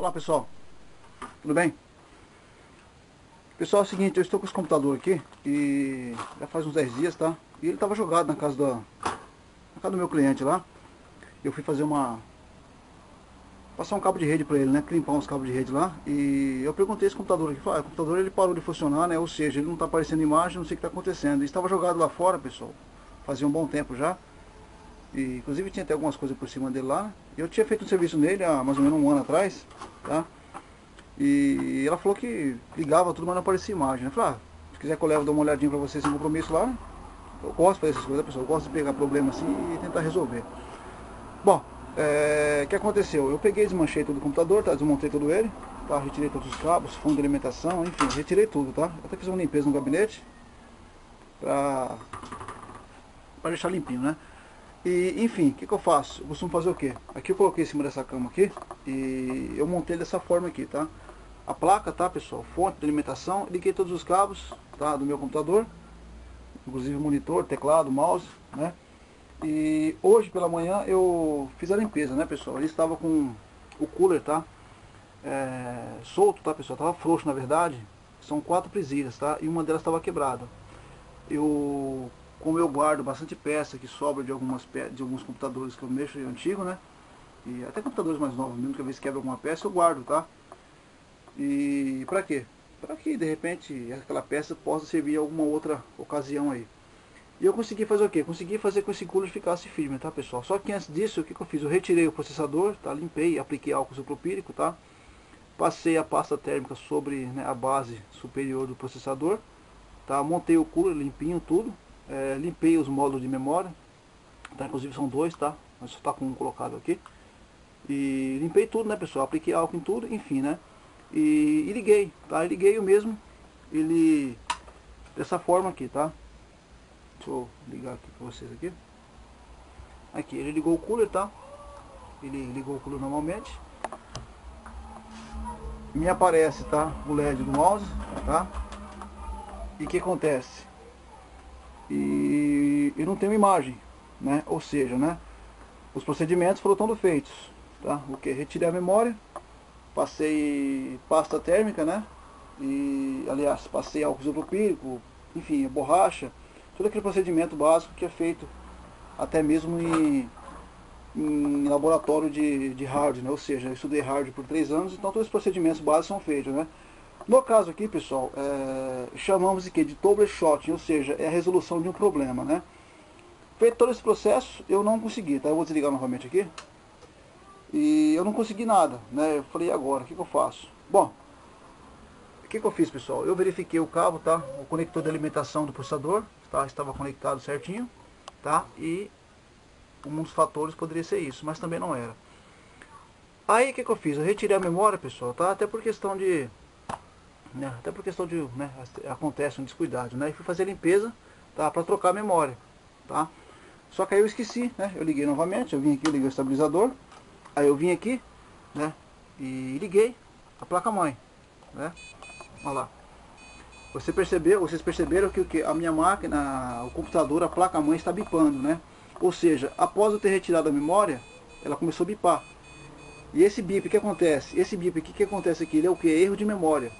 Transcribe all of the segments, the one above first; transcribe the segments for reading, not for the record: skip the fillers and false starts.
Olá pessoal, tudo bem? Pessoal, é o seguinte, eu estou com esse computador aqui e já faz uns 10 dias, tá? E ele estava jogado na casa do meu cliente lá. Eu fui fazer passar um cabo de rede para ele, né? Limpar uns cabos de rede lá. E eu perguntei esse computador aqui, falei, o computador ele parou de funcionar, né? Ou seja, ele não está aparecendo imagem, não sei o que está acontecendo. Ele estava jogado lá fora, pessoal, fazia um bom tempo já. E inclusive tinha até algumas coisas por cima dele lá. Eu tinha feito um serviço nele há mais ou menos um ano atrás, tá? E ela falou que ligava tudo, mas não aparecia imagem. Eu falei, se quiser que eu leve, dou uma olhadinha pra você sem compromisso lá, né? Eu gosto de fazer essas coisas, pessoal. Eu gosto de pegar problema assim e tentar resolver. Bom, o que aconteceu? Eu peguei, desmanchei todo o computador, tá? Desmontei todo ele, tá? Retirei todos os cabos, fundo de alimentação, enfim, retirei tudo, tá? Eu até fiz uma limpeza no gabinete pra deixar limpinho, né? E, enfim, o que eu faço? Eu costumo fazer o quê? Aqui eu coloquei em cima dessa cama aqui e eu montei dessa forma aqui, tá? A placa, tá, pessoal? Fonte de alimentação, liguei todos os cabos, tá, do meu computador, inclusive monitor, teclado, mouse, né? E hoje pela manhã eu fiz a limpeza, né, pessoal? Ele estava com o cooler, tá? Solto, tá, pessoal? Tava frouxo, na verdade. São 4 presilhas, tá? E uma delas estava quebrada. Como eu guardo bastante peça que sobra de alguns computadores que eu mexo antigo, né? E até computadores mais novos, mesmo que às vezes quebra alguma peça, eu guardo, tá? E pra quê? Para que de repente aquela peça possa servir em alguma outra ocasião aí. E eu consegui fazer o quê? Consegui fazer com que esse cooler ficasse firme, tá, pessoal? Só que antes disso, o que eu fiz? Eu retirei o processador, tá? Limpei, apliquei álcool isopropílico, tá? Passei a pasta térmica sobre, né, a base superior do processador, tá? Montei o cooler limpinho, tudo. Limpei os módulos de memória, tá? Inclusive são 2, tá? Mas só tá com um colocado aqui. E limpei tudo, né, pessoal? Apliquei álcool em tudo, enfim, né? E liguei, tá? Liguei o mesmo, ele dessa forma aqui, tá? Deixa eu ligar aqui pra vocês aqui. Aqui, ele ligou o cooler, tá? Ele ligou o cooler normalmente. Me aparece, tá? O LED do mouse, tá? E o que acontece? E eu não tenho imagem, né? Ou seja, né? Os procedimentos foram todos feitos, tá? O que? Retirei a memória, passei pasta térmica, né? E, aliás, passei álcool isopropílico, enfim, borracha, todo aquele procedimento básico que é feito até mesmo em laboratório de hardware, né? Ou seja, eu estudei hardware por 3 anos, então todos os procedimentos básicos são feitos, né? No caso aqui, pessoal, chamamos de troubleshooting, ou seja, é a resolução de um problema, né? Feito todo esse processo, eu não consegui, tá? Eu vou desligar novamente aqui. E eu não consegui nada, né? Eu falei, e agora? O que eu faço? Bom, o que eu fiz, pessoal? Eu verifiquei o cabo, tá? O conector de alimentação do processador, tá? Estava conectado certinho, tá? E um dos fatores poderia ser isso, mas também não era. Aí o que eu fiz? Eu retirei a memória, pessoal, tá? Até por questão de... né? Acontece um descuidado, né? E fui fazer a limpeza, tá? Para trocar a memória, tá? Só que aí eu esqueci, né? Eu liguei novamente, eu vim aqui, eu liguei o estabilizador. Aí eu vim aqui, né? E liguei a placa-mãe, né? Olha lá. Vocês perceberam que a minha máquina, o computador, a placa-mãe está bipando, né? Ou seja, após eu ter retirado a memória, ela começou a bipar. E esse bip, o que acontece? Esse bip, o que acontece aqui? Ele é o que? Erro de memória,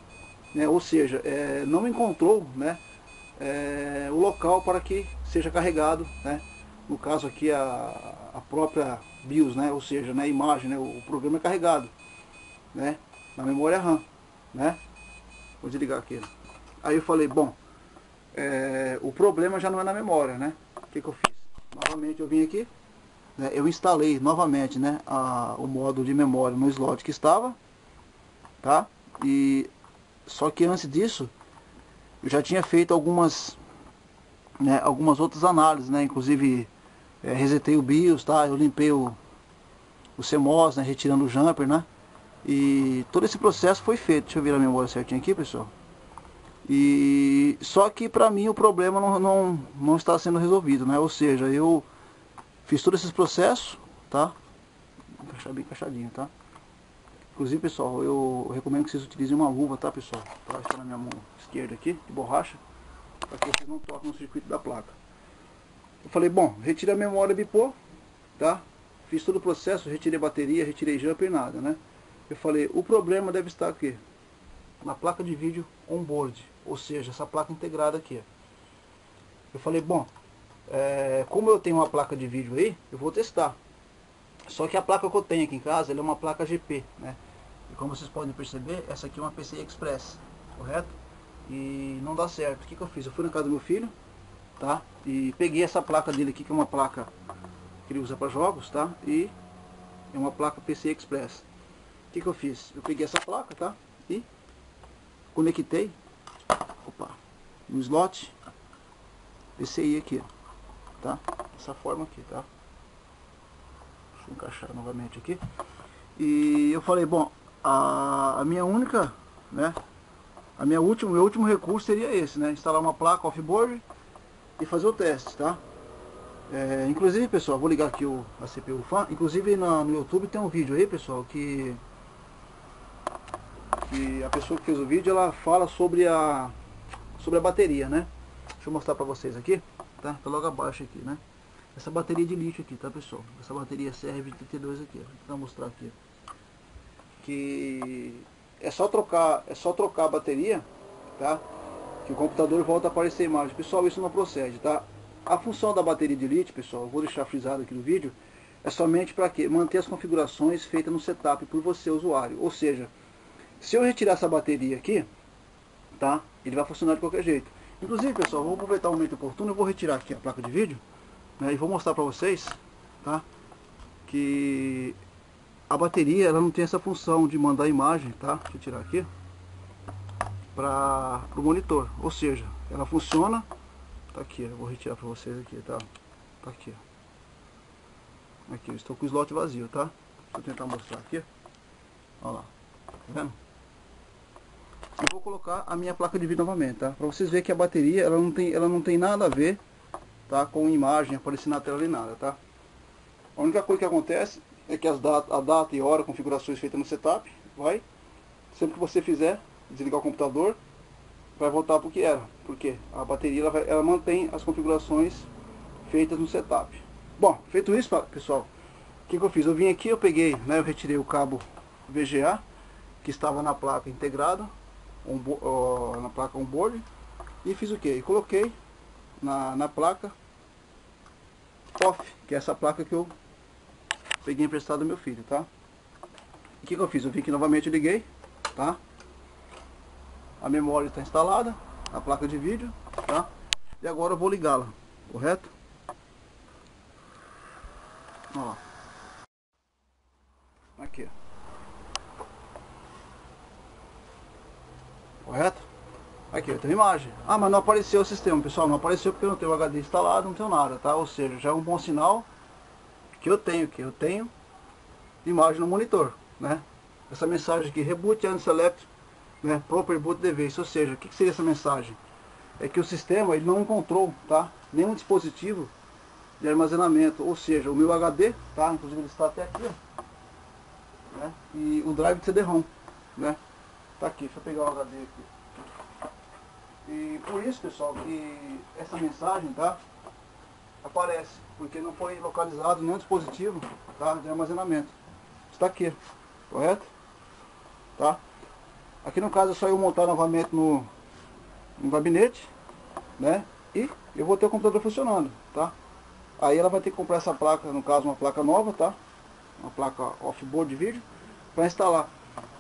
né? Ou seja, não encontrou, né, o local para que seja carregado, né? No caso aqui a própria BIOS, né? Ou seja, né, a imagem, né, o programa é carregado, né, na memória RAM, né? Vou desligar aqui. Aí eu falei, bom, o problema já não é na memória, né? O que eu fiz? Novamente eu vim aqui, né, eu instalei novamente, né, o módulo de memória no slot que estava, tá? E só que antes disso eu já tinha feito algumas outras análises, né? Inclusive resetei o BIOS, tá? Eu limpei o CMOS, né? Retirando o jumper, né? E todo esse processo foi feito. Deixa eu virar a memória certinho aqui, pessoal. E só que para mim o problema não está sendo resolvido, né? Ou seja, eu fiz todos esses processos, tá? Vou encaixar bem encaixadinho, tá? Inclusive, pessoal, eu recomendo que vocês utilizem uma luva, tá, pessoal? Tá, está na minha mão esquerda aqui, de borracha, para que vocês não toquem no circuito da placa. Eu falei, bom, retirei a memória bipô, tá? Fiz todo o processo, retirei bateria, retirei jumper, nada, né? Eu falei, o problema deve estar aqui, na placa de vídeo onboard, ou seja, essa placa integrada aqui. Eu falei, bom, como eu tenho uma placa de vídeo aí, eu vou testar. Só que a placa que eu tenho aqui em casa, ela é uma placa GP, né? E como vocês podem perceber, essa aqui é uma PCI Express, correto? E não dá certo. O que eu fiz? Eu fui na casa do meu filho, tá? E peguei essa placa dele aqui, que é uma placa que ele usa para jogos, tá? E é uma placa PCI Express. O que eu fiz? Eu peguei essa placa, tá? E conectei, no slot PCI aqui, tá? Dessa forma aqui, tá? Deixa eu encaixar novamente aqui. E eu falei, bom, a minha única, né? Meu último recurso seria esse, né? Instalar uma placa offboard e fazer o teste, tá? Inclusive, pessoal, vou ligar aqui a CPU fan. Inclusive no YouTube tem um vídeo aí, pessoal, que a pessoa que fez o vídeo, ela fala sobre a bateria, né? Deixa eu mostrar pra vocês aqui, tá? Tá logo abaixo aqui, né? Essa bateria de lítio aqui, tá, pessoal? Essa bateria CR32 aqui, vou tentar mostrar aqui. Que é só trocar a bateria, tá? Que o computador volta a aparecer a imagem. Pessoal, isso não procede, tá? A função da bateria de lítio, pessoal, eu vou deixar frisado aqui no vídeo, é somente para quê? Manter as configurações feitas no setup por você, usuário. Ou seja, se eu retirar essa bateria aqui, tá? Ele vai funcionar de qualquer jeito. Inclusive, pessoal, vou aproveitar o momento oportuno, eu vou retirar aqui a placa de vídeo, né? E vou mostrar para vocês, tá? Que a bateria, ela não tem essa função de mandar imagem, tá? Deixa eu tirar aqui, para o monitor. Ou seja, ela funciona, tá aqui, eu vou retirar para vocês aqui, tá? Tá aqui, ó. Aqui, eu estou com o slot vazio, tá? Deixa eu tentar mostrar aqui. Olha lá, tá vendo? Eu vou colocar a minha placa de vídeo novamente, tá? Para vocês verem que a bateria, ela não tem nada a ver, tá? Com imagem aparecendo na tela nem nada, tá? A única coisa que acontece é que a data e hora, configurações feitas no setup, sempre que você fizer, desligar o computador, vai voltar para o que era. Porque a bateria, ela mantém as configurações feitas no setup. Bom, feito isso, pessoal, o que eu fiz? Eu vim aqui, eu peguei, né, eu retirei o cabo VGA, que estava na placa integrada, na placa onboard, e fiz o que? Coloquei na placa off, que é essa placa que eu peguei emprestado do meu filho, tá? E o que eu fiz? Eu vim aqui novamente, eu liguei, tá? A memória está instalada, a placa de vídeo, tá? E agora eu vou ligá-la, correto? Ó, aqui, correto? Aqui, eu tenho imagem. Ah, mas não apareceu o sistema, pessoal. Não apareceu porque eu não tenho o HD instalado, não tenho nada, tá? Ou seja, já é um bom sinal que eu tenho imagem no monitor, né? Essa mensagem aqui, reboot and select, né? Proper boot device. Ou seja, o que seria essa mensagem? É que o sistema, ele não encontrou, tá? Nenhum dispositivo de armazenamento. Ou seja, o meu HD, tá? Inclusive ele está até aqui, ó, né? E o drive de CD-ROM, né? Tá aqui, deixa eu pegar o HD aqui. E por isso, pessoal, que essa mensagem, tá, aparece, porque não foi localizado nenhum dispositivo, tá, de armazenamento. Está aqui, correto? Tá? Aqui no caso é só eu montar novamente no gabinete, né? E eu vou ter o computador funcionando, tá? Aí ela vai ter que comprar essa placa, no caso uma placa nova, tá? Uma placa offboard de vídeo, para instalar.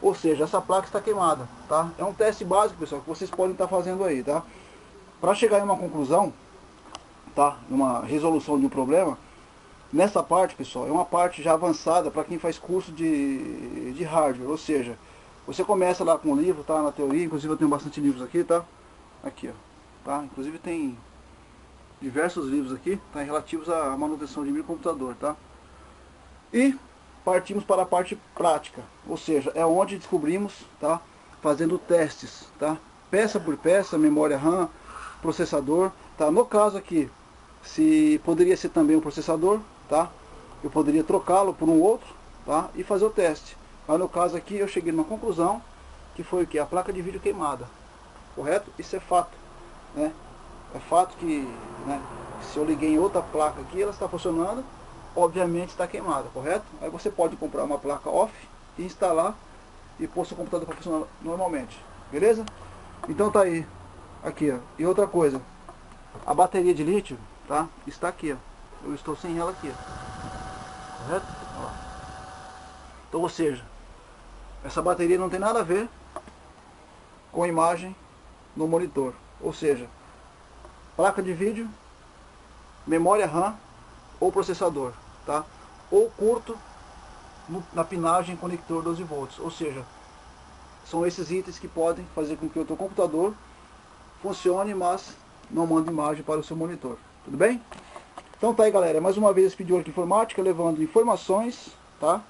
Ou seja, essa placa está queimada, tá? É um teste básico, pessoal, que vocês podem estar fazendo aí, tá? Para chegar em uma conclusão, tá? Uma resolução de um problema, nessa parte, pessoal, é uma parte já avançada para quem faz curso de hardware. Ou seja, você começa lá com o livro, tá? Na teoria, inclusive eu tenho bastante livros aqui, tá? Aqui, ó, tá? Inclusive tem diversos livros aqui, tá? Relativos à manutenção de microcomputador, tá? E partimos para a parte prática, ou seja, é onde descobrimos, tá, fazendo testes, tá, peça por peça, memória RAM, processador, tá. No caso aqui, se poderia ser também um processador, tá, eu poderia trocá-lo por um outro, tá, e fazer o teste. Mas no caso aqui eu cheguei numa conclusão que foi o que? A placa de vídeo queimada, correto? Isso é fato, né? É fato que, né, se eu liguei em outra placa aqui, ela está funcionando, obviamente está queimada, correto? Aí você pode comprar uma placa off e instalar e pôr seu computador para funcionar normalmente, beleza? Então tá aí, aqui ó, e outra coisa, a bateria de lítio, tá, está aqui ó, eu estou sem ela aqui ó, correto? Ó. Então, ou seja, essa bateria não tem nada a ver com a imagem no monitor, ou seja, placa de vídeo, memória RAM ou processador, tá? Ou curto na pinagem conector 12 volts, ou seja, são esses itens que podem fazer com que o teu computador funcione, mas não mande imagem para o seu monitor, tudo bem? Então tá aí galera, mais uma vez esse vídeo de informática, levando informações, tá?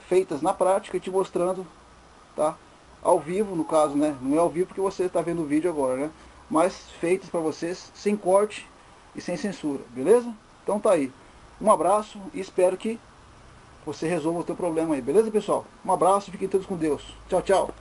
Feitas na prática e te mostrando, tá? Ao vivo, no caso, né? Não é ao vivo porque você está vendo o vídeo agora, né? Mas feitas para vocês, sem corte e sem censura, beleza? Então tá aí. Um abraço e espero que você resolva o teu problema aí, beleza pessoal? Um abraço, fiquem todos com Deus. Tchau, tchau.